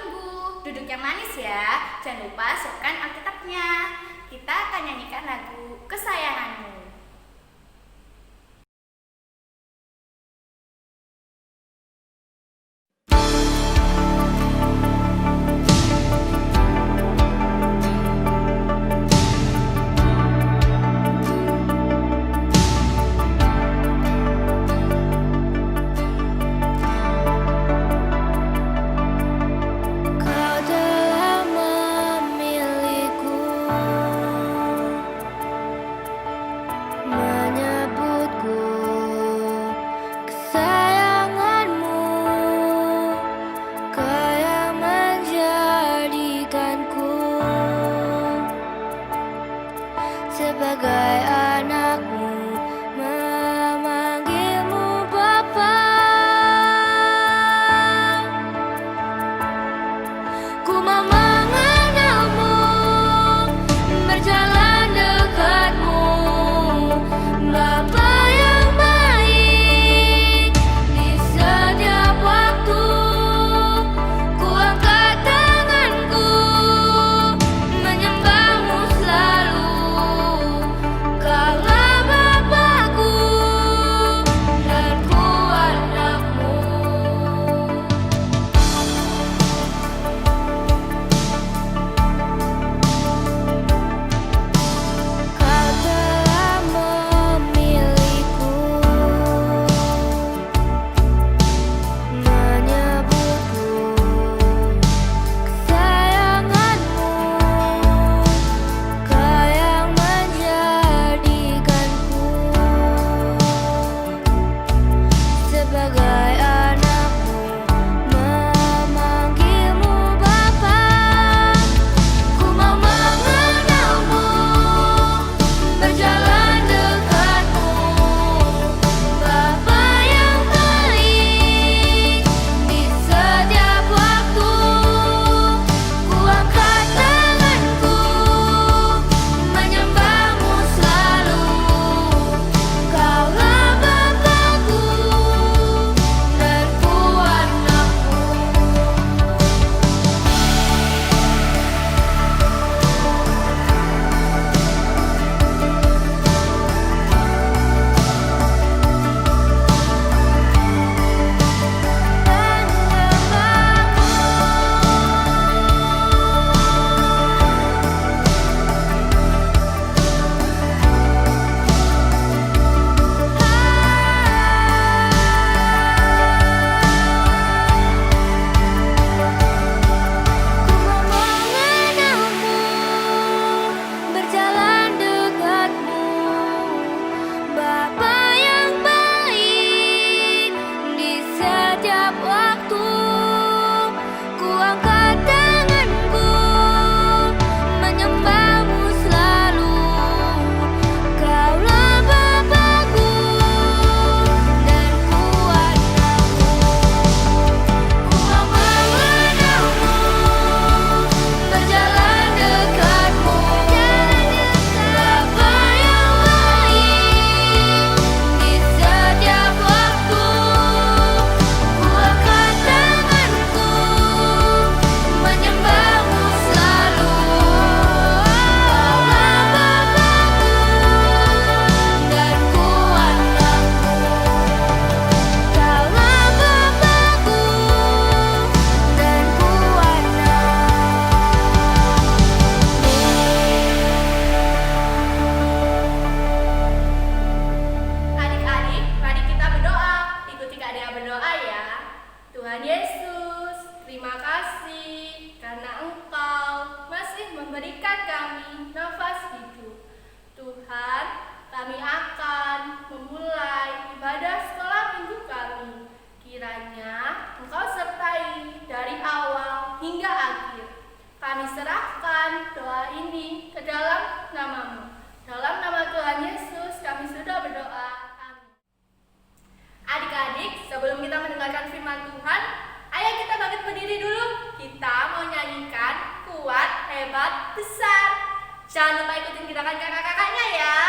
tunggu. Duduk yang manis ya. Jangan lupa siapkan Alkitabnya. Kita akan nyanyikan lagu Kesayanganmu. Sebagai anakmu memanggilmu Bapa, ku mau mengenalmu, berjalan dekatmu, Bapa yang baik. Di setiap waktu ku angkat tanganku, menyembahmu selalu. Kaulah Bapakku dan ku anakmu. Kau telah memilihku, menyebutku kesayanganmu. Kau yang menjadikanku sebagai anakmu, memanggilmu Bapa. Ku mau mengenalmu, berjalan dekatmu, Bapa yang baik. Di setiap waktu ku angkat tanganku, menyembahmu selalu. Kaulah Bapakku dan ku anakmu. Mengenalmu, berjalan dekatmu, Bapa yang baik. Di setiap waktu ku angkat tanganku, menyembahmu selalu. Kaulah Bapakku dan ku anakmu. Ku mau mengenalmu, berjalan dekatmu, Bapa yang baik. Di setiap waktu ku angkat tanganku, menyembahmu selalu. Kaulah Bapakku dan ku anakmu. Kaulah Bapakku dan ku Adik-adik, mari kita berdoa. Ikuti Kak Dea berdoa ya. Tuhan Yesus, terima kasih karena Engkau masih memberikan kami nafas hidup. Tuhan, kami akan memulai ibadah sekolah minggu kami. Kiranya Engkau sertai dari awal hingga akhir. Kami serahkan doa ini ke dalam nama-Mu. Dalam nama Tuhan Yesus kami sudah berdoa. Amin. Adik-adik, sebelum kita mendengarkan firman Tuhan, ayo kita bangkit berdiri dulu. Kita mau nyanyikan Kuat, Hebat, Besar. Jangan lupa ikutin gerakan kakak-kakaknya ya.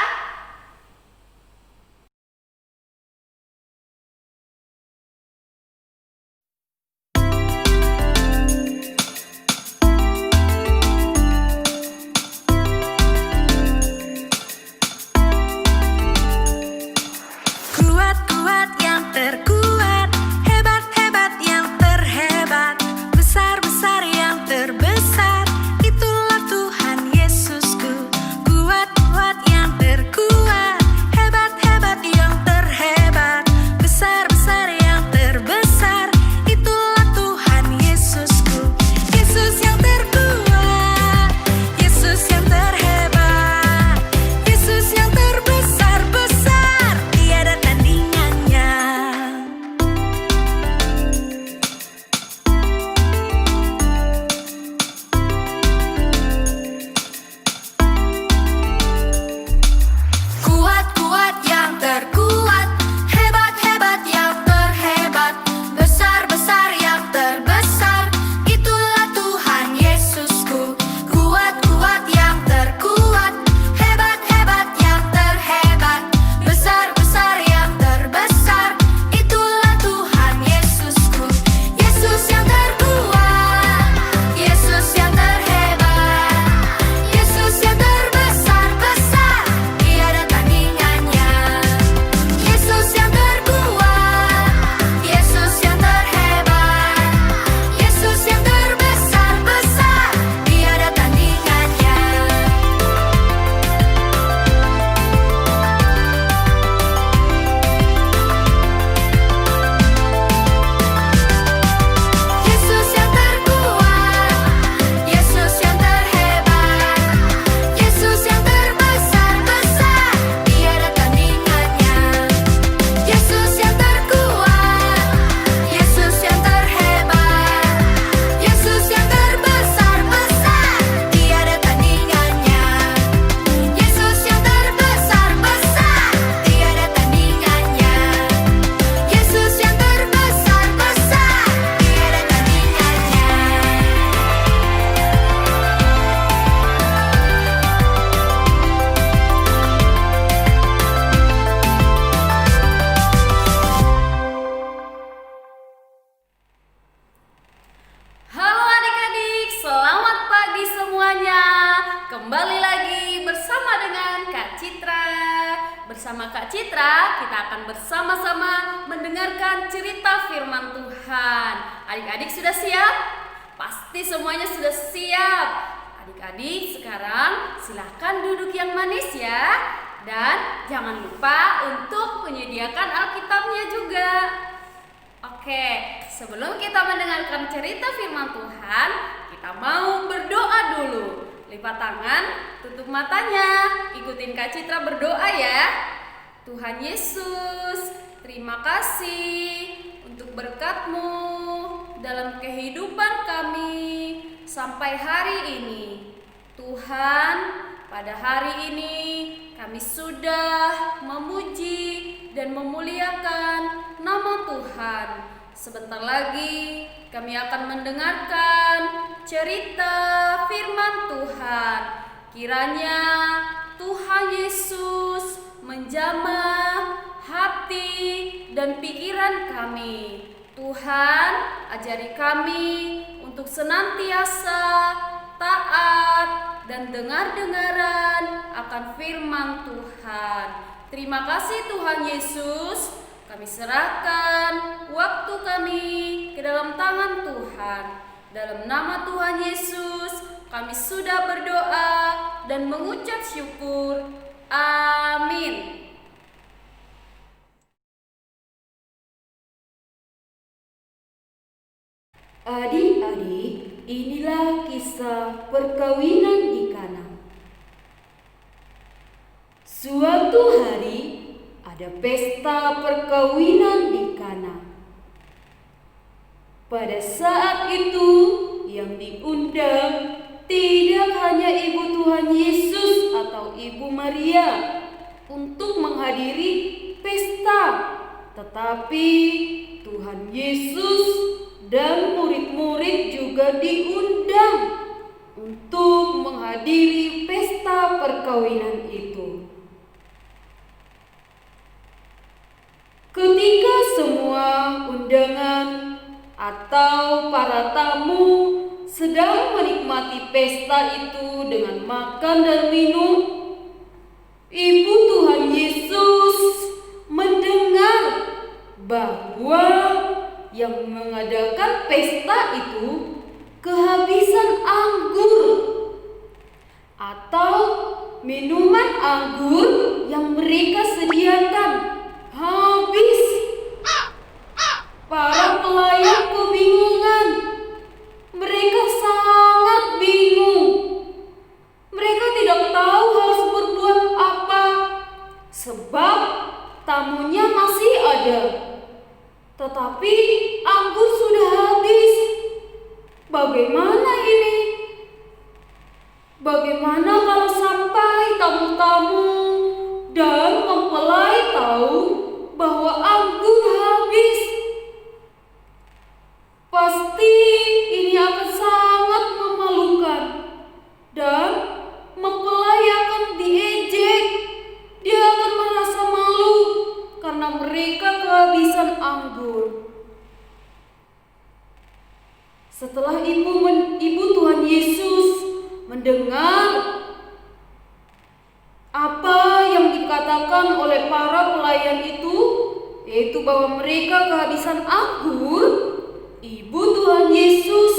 kembali lagi bersama dengan Kak Citra. Bersama Kak Citra, kita akan bersama-sama mendengarkan cerita firman Tuhan. Adik-adik sudah siap? Pasti semuanya sudah siap. Adik-adik sekarang silahkan duduk yang manis ya. Dan jangan lupa untuk menyediakan Alkitabnya juga. Oke, sebelum kita mendengarkan cerita firman Tuhan, kita mau berdoa dulu. Lipat tangan, tutup matanya. Ikutin Kak Citra berdoa ya. Tuhan Yesus, terima kasih untuk berkat-Mu dalam kehidupan kami sampai hari ini. Tuhan, pada hari ini kami sudah memuji dan memuliakan nama Tuhan. Sebentar lagi kami akan mendengarkan cerita firman Tuhan. Kiranya Tuhan Yesus menjamah hati dan pikiran kami. Tuhan, ajari kami untuk senantiasa taat dan dengar-dengaran akan firman Tuhan. Terima kasih Tuhan Yesus. Kami serahkan waktu kami ke dalam tangan Tuhan. Dalam nama Tuhan Yesus, kami sudah berdoa dan mengucap syukur. Amin. Adik-adik, inilah kisah perkawinan di Kana. Suatu hari ada pesta perkawinan di Kana. Pada saat itu yang diundang tidak hanya Ibu Tuhan Yesus atau Ibu Maria untuk menghadiri pesta, tetapi Tuhan Yesus dan murid-murid juga diundang untuk menghadiri pesta perkawinan itu. Ketika semua undangan atau para tamu sedang menikmati pesta itu dengan makan dan minum, Ibu Tuhan Yesus mendengar bahwa yang mengadakan pesta itu kehabisan anggur atau minuman anggur yang mereka sediakan habis. Para pelayan kebingungan. Mereka sangat bingung. Mereka tidak tahu harus berbuat apa sebab tamunya masih ada. Tetapi anggur sudah habis. Bagaimana ini? Bagaimana kalau sampai tamu-tamu dan mempelai tahu bahwa anggur habis? Pasti ini akan sangat memalukan dan mempelai akan diejek. Dia akan merasa malu karena mereka kehabisan anggur. Setelah Ibu Tuhan Yesus mendengar apa yang dikatakan oleh para pelayan itu, yaitu bahwa mereka kehabisan anggur, Ibu Tuhan Yesus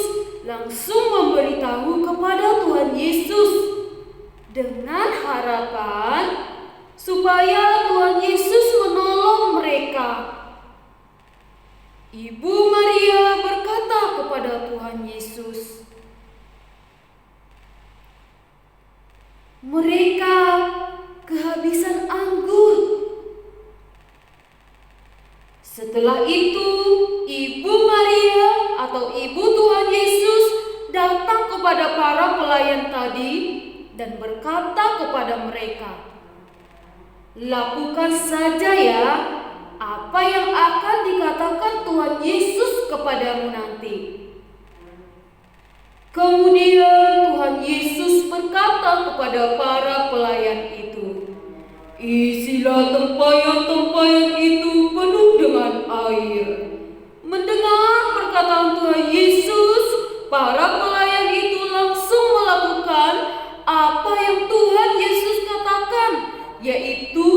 langsung memberitahu kepada Tuhan Yesus dengan harapan supaya Tuhan Yesus menolong mereka. Ibu Maria berkata kepada Tuhan Yesus, "Mereka kehabisan anggur." Setelah itu, Ibu Maria atau Ibu Tuhan Yesus datang kepada para pelayan tadi dan berkata kepada mereka, "Lakukan saja ya apa yang akan dikatakan Tuhan Yesus kepadamu nanti." Kemudian Tuhan Yesus berkata kepada para pelayan itu, "Isilah tempayan-tempayan itu penuh dengan air." Mendengar perkataan Tuhan Yesus, para pelayan itu langsung melakukan apa apa yang Tuhan Yesus katakan, yaitu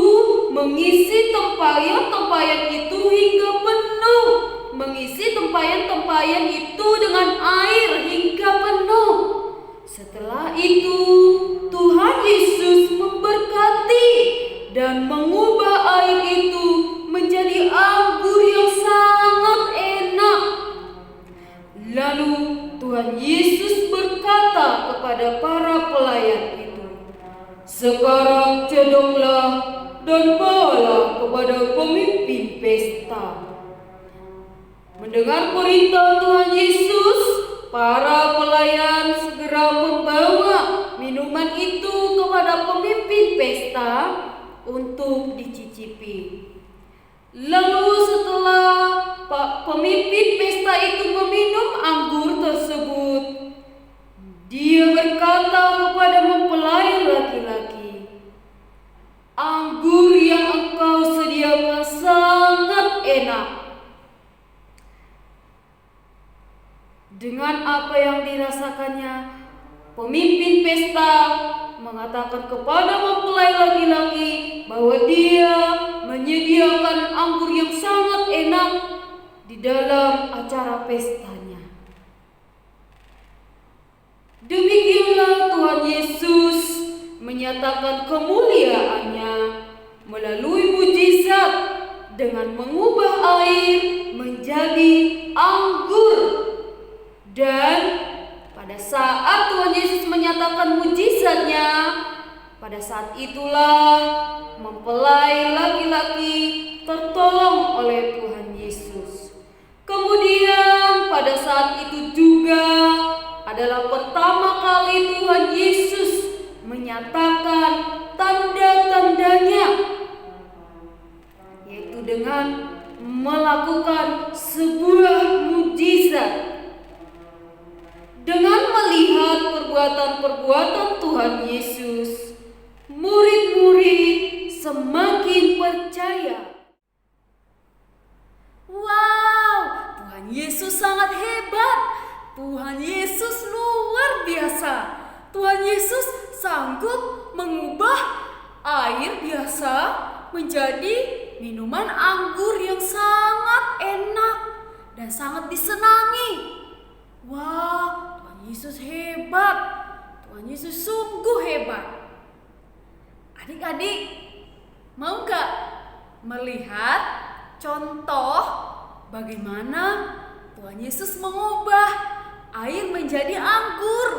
mengisi tempayan-tempayan itu hingga penuh. Mengisi tempayan-tempayan itu dengan air hingga penuh. Setelah itu, Tuhan Yesus memberkati dan mengubah air itu menjadi anggur yang sangat enak. Lalu Tuhan Yesus berkata kepada para pelayan itu, "Sekarang cedoklah dan bawalah kepada pemimpin pesta." Mendengar perintah Tuhan Yesus, para pelayan segera membawa minuman itu kepada pemimpin pesta untuk dicicipi. Lalu setelah pemimpin pesta itu meminum anggur tersebut, dia berkata kepada mempelai laki-laki, "Anggur yang engkau sediakan sangat enak." Dengan apa yang dirasakannya, pemimpin pesta mengatakan kepada mempelai laki-laki bahwa dia menyediakan anggur yang sangat enak di dalam acara pestanya. Demikianlah Tuhan Yesus menyatakan kemuliaannya melalui mujizat dengan mengubah air menjadi anggur. Dan pada saat Tuhan Yesus menyatakan mujizatnya, pada saat itulah mempelai laki-laki tertolong oleh Tuhan Yesus. Kemudian pada saat itu juga adalah pertama kali Tuhan Yesus menyatakan tanda-tandanya, yaitu dengan melakukan sebuah mujizat. Dengan melihat perbuatan-perbuatan Tuhan Yesus, murid-murid semakin percaya. Wow, Tuhan Yesus sangat hebat. Tuhan Yesus luar biasa. Tuhan Yesus sanggup mengubah air biasa menjadi minuman anggur yang sangat enak dan sangat disenangi. Wah, Tuhan Yesus hebat. Tuhan Yesus sungguh hebat. Adik-adik, mau gak melihat contoh bagaimana Tuhan Yesus mengubah air menjadi anggur?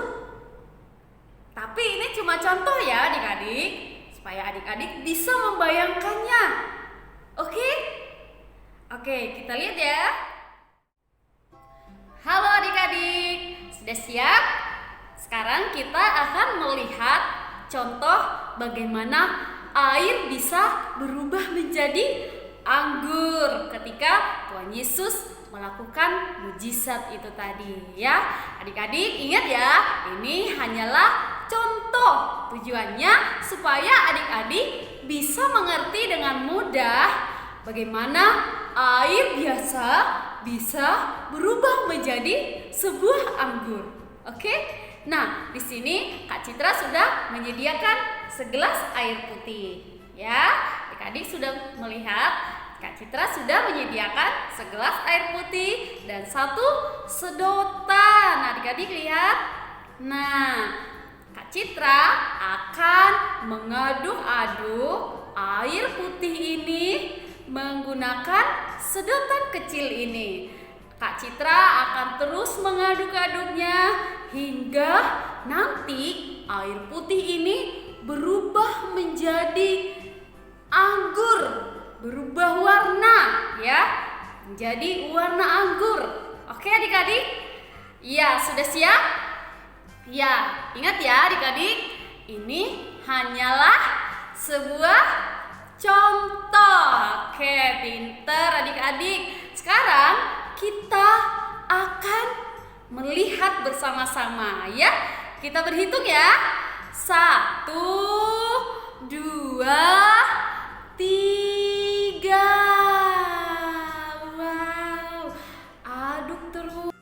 Tapi ini cuma contoh ya adik-adik, supaya adik-adik bisa membayangkannya. Oke? Oke, kita lihat ya. Halo adik-adik, sudah siap? Sekarang kita akan melihat contoh bagaimana air bisa berubah menjadi anggur ketika Tuhan Yesus melakukan mujizat itu tadi ya. Adik-adik ingat ya, ini hanyalah contoh. Tujuannya supaya adik-adik bisa mengerti dengan mudah bagaimana air biasa bisa berubah menjadi sebuah anggur. Oke? Nah, di sini Kak Citra sudah menyediakan segelas air putih. Ya, adik-adik sudah melihat Kak Citra sudah menyediakan segelas air putih dan satu sedotan. Adik-adik lihat. Nah, Kak Citra akan mengaduk-aduk air putih ini menggunakan sedotan kecil ini. Kak Citra akan terus mengaduk-aduknya hingga nanti air putih ini berubah menjadi anggur, berubah warna ya, menjadi warna anggur. Oke adik-adik? Ya, sudah siap? Ya, ingat ya adik-adik, ini hanyalah sebuah contoh. Oke, pinter adik-adik. Sekarang kita akan melihat bersama-sama ya. Kita berhitung ya. 1, 2, 3. Wow, aduk terus.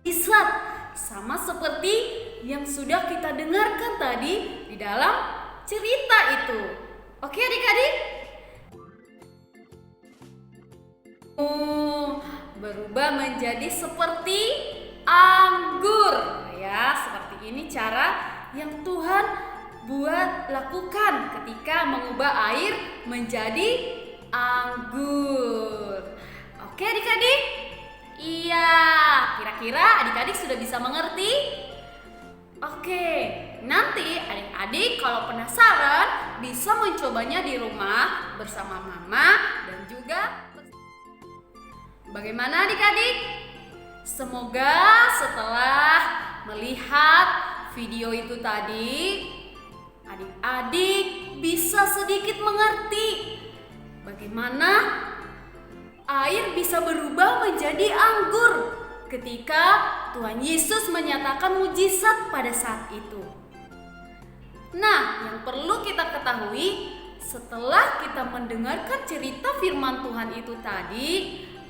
mujizat, sama seperti yang sudah kita dengarkan tadi di dalam cerita itu. Oke adik-adik? Berubah menjadi seperti anggur ya, seperti ini cara yang Tuhan buat lakukan ketika mengubah air menjadi anggur. Oke adik-adik? Iya, kira-kira adik-adik sudah bisa mengerti? Oke, nanti adik-adik kalau penasaran bisa mencobanya di rumah bersama mama dan juga. Bagaimana adik-adik? Semoga setelah melihat video itu tadi, adik-adik bisa sedikit mengerti bagaimana air bisa berubah menjadi anggur ketika Tuhan Yesus menyatakan mujizat pada saat itu. Nah, yang perlu kita ketahui setelah kita mendengarkan cerita firman Tuhan itu tadi,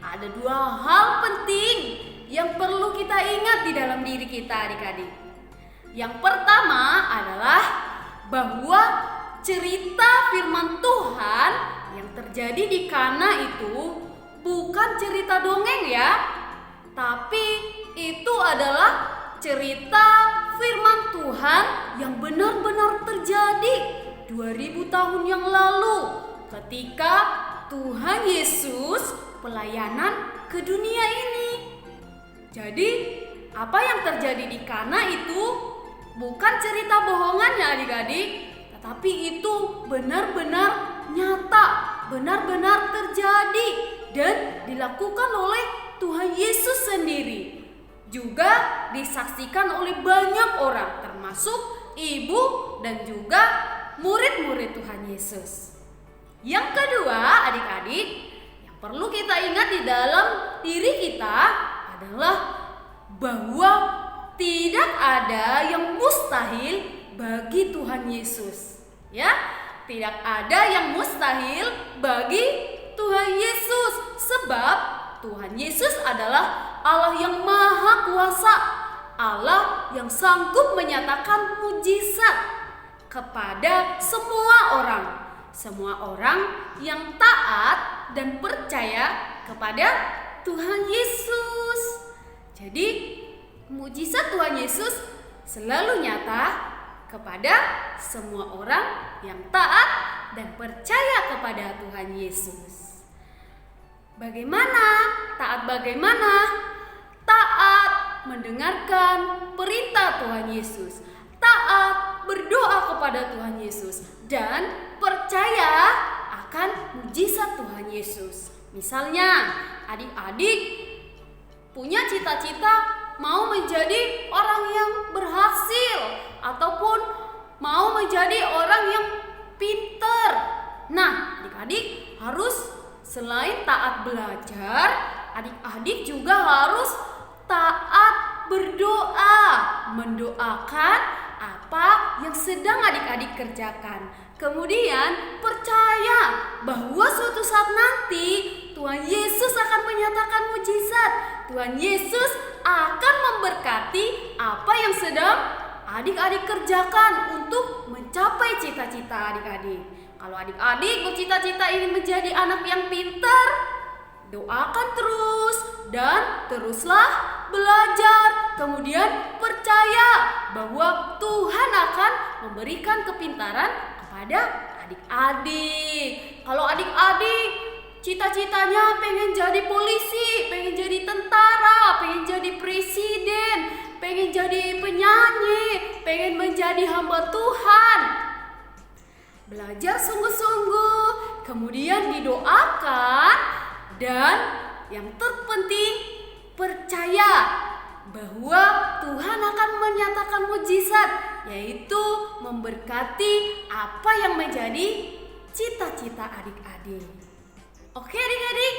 ada dua hal penting yang perlu kita ingat di dalam diri kita adik-adik. Yang pertama adalah bahwa cerita firman Tuhan yang terjadi di Kana itu bukan cerita dongeng ya, tapi itu adalah cerita firman Tuhan yang benar-benar terjadi 2000 tahun yang lalu ketika Tuhan Yesus pelayanan ke dunia ini. Jadi, apa yang terjadi di Kana itu bukan cerita bohongan ya adik-adik, tetapi itu benar-benar nyata, benar-benar terjadi dan dilakukan oleh Tuhan Yesus sendiri. Juga disaksikan oleh banyak orang, termasuk ibu dan juga murid-murid Tuhan Yesus. Yang kedua, adik-adik, perlu kita ingat di dalam diri kita adalah bahwa tidak ada yang mustahil bagi Tuhan Yesus. Ya, tidak ada yang mustahil bagi Tuhan Yesus, sebab Tuhan Yesus adalah Allah yang maha kuasa, Allah yang sanggup menyatakan mujizat kepada semua orang yang taat dan percaya kepada Tuhan Yesus. Jadi, mujizat Tuhan Yesus selalu nyata kepada semua orang yang taat dan percaya kepada Tuhan Yesus. Bagaimana? Taat bagaimana? Taat mendengarkan perintah Tuhan Yesus, taat berdoa kepada Tuhan Yesus, dan percaya akan mujizat Tuhan Yesus. Misalnya, adik-adik punya cita-cita mau menjadi orang yang berhasil ataupun mau menjadi orang yang pintar. Nah, adik-adik harus selain taat belajar, adik-adik juga harus taat berdoa, mendoakan apa yang sedang adik-adik kerjakan. Kemudian percaya bahwa suatu saat nanti Tuhan Yesus akan menyatakan mujizat. Tuhan Yesus akan memberkati apa yang sedang adik-adik kerjakan untuk mencapai cita-cita adik-adik. Kalau adik-adik bercita-cita ingin menjadi anak yang pintar, doakan terus dan teruslah belajar. Kemudian percaya bahwa Tuhan akan memberikan kepintaran kepada adik-adik. Kalau adik-adik cita-citanya pengen jadi polisi, pengen jadi tentara, pengen jadi presiden, pengen jadi penyanyi, pengen menjadi hamba Tuhan, belajar sungguh-sungguh, kemudian didoakan, dan yang terpenting percaya bahwa Tuhan akan menyatakan mujizat, yaitu memberkati apa yang menjadi cita-cita adik-adik. Oke adik-adik?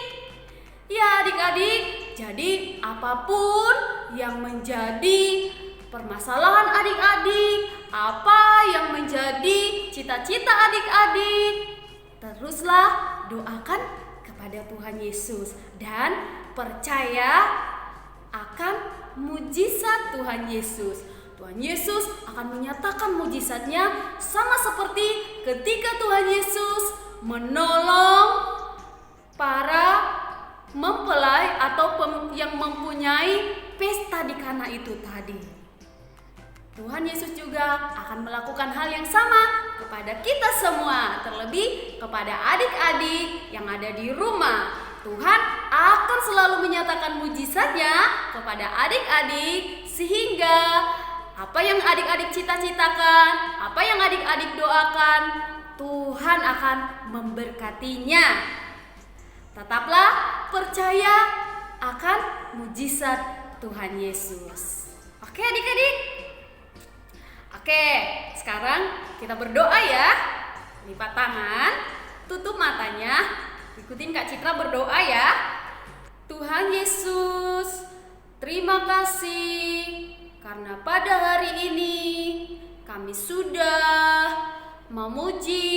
Ya adik-adik, jadi apapun yang menjadi permasalahan adik-adik, apa yang menjadi cita-cita adik-adik, teruslah doakan kepada Tuhan Yesus dan percaya akan mujizat Tuhan Yesus. Tuhan Yesus akan menyatakan mujizatnya sama seperti ketika Tuhan Yesus menolong para mempelai atau yang mempunyai pesta di Kana itu tadi. Tuhan Yesus juga akan melakukan hal yang sama kepada kita semua, terlebih kepada adik-adik yang ada di rumah. Tuhan akan selalu menyatakan mujizatnya kepada adik-adik sehingga apa yang adik-adik cita-citakan, apa yang adik-adik doakan, Tuhan akan memberkatinya. Tetaplah percaya akan mujizat Tuhan Yesus. Oke adik-adik? Oke, sekarang kita berdoa ya. Lipat tangan, tutup matanya, ikutin Kak Citra berdoa ya. Tuhan Yesus, terima kasih karena pada hari ini kami sudah memuji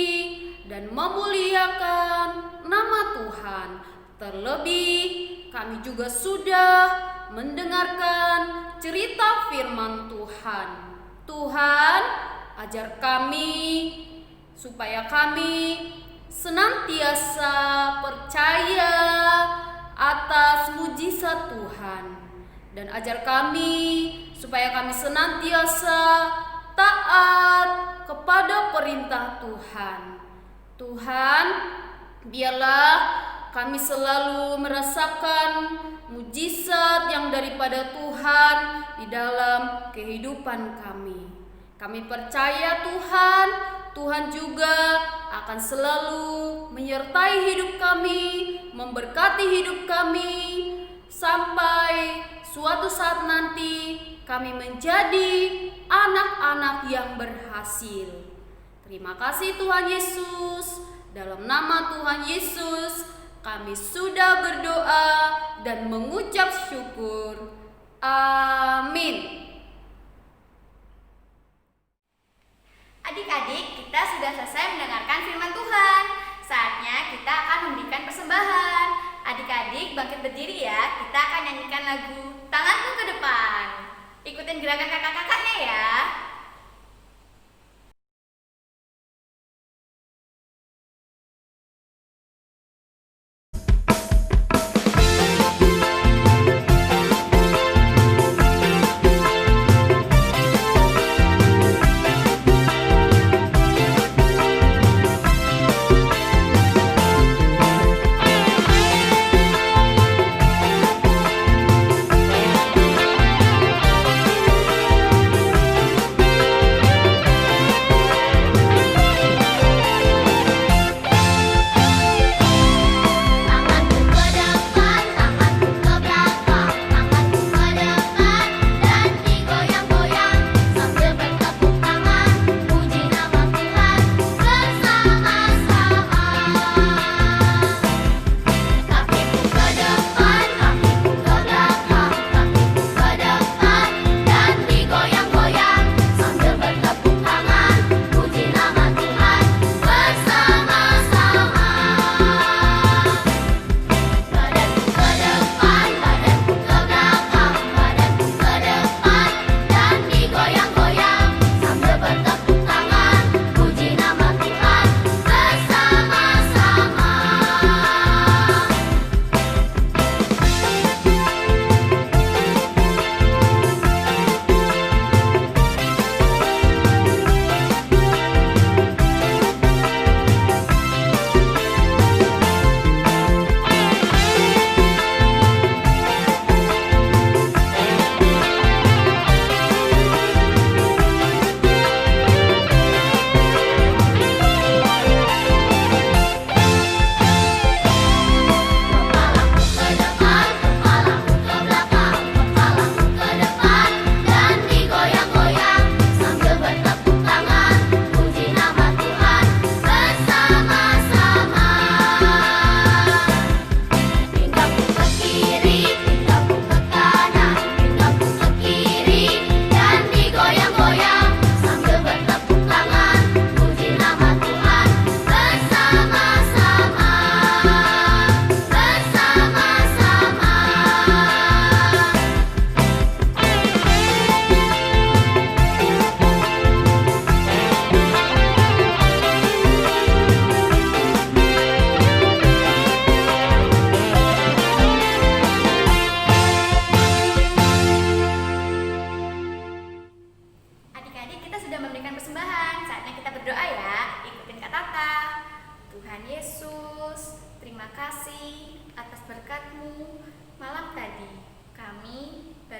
dan memuliakan nama Tuhan. Terlebih kami juga sudah mendengarkan cerita firman Tuhan. Tuhan, ajar kami supaya kami senantiasa percaya atas mujizat Tuhan, dan ajar kami supaya kami senantiasa taat kepada perintah Tuhan. Tuhan, biarlah kami selalu merasakan mujizat yang daripada Tuhan di dalam kehidupan kami. Kami percaya Tuhan, Tuhan juga akan selalu menyertai hidup kami, memberkati hidup kami, sampai suatu saat nanti kami menjadi anak-anak yang berhasil. Terima kasih Tuhan Yesus. Dalam nama Tuhan Yesus kami sudah berdoa dan mengucap syukur. Amin. Adik-adik, kita sudah selesai mendengarkan firman Tuhan. Saatnya kita akan memberikan persembahan. Adik-adik bangkit berdiri ya. Kita akan nyanyikan lagu Tanganku ke Depan. Ikutin gerakan kakak-kakaknya ya.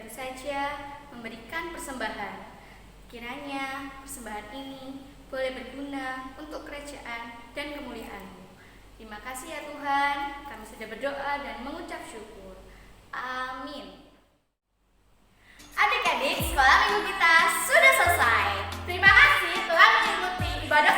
baru saja memberikan persembahan. Kiranya persembahan ini boleh berguna untuk kerajaan dan kemuliaan-Mu. Terima kasih ya Tuhan, kami sudah berdoa dan mengucap syukur. Amin. Adik-adik, sekolah minggu kita sudah selesai. Terima kasih telah mengikuti ibadah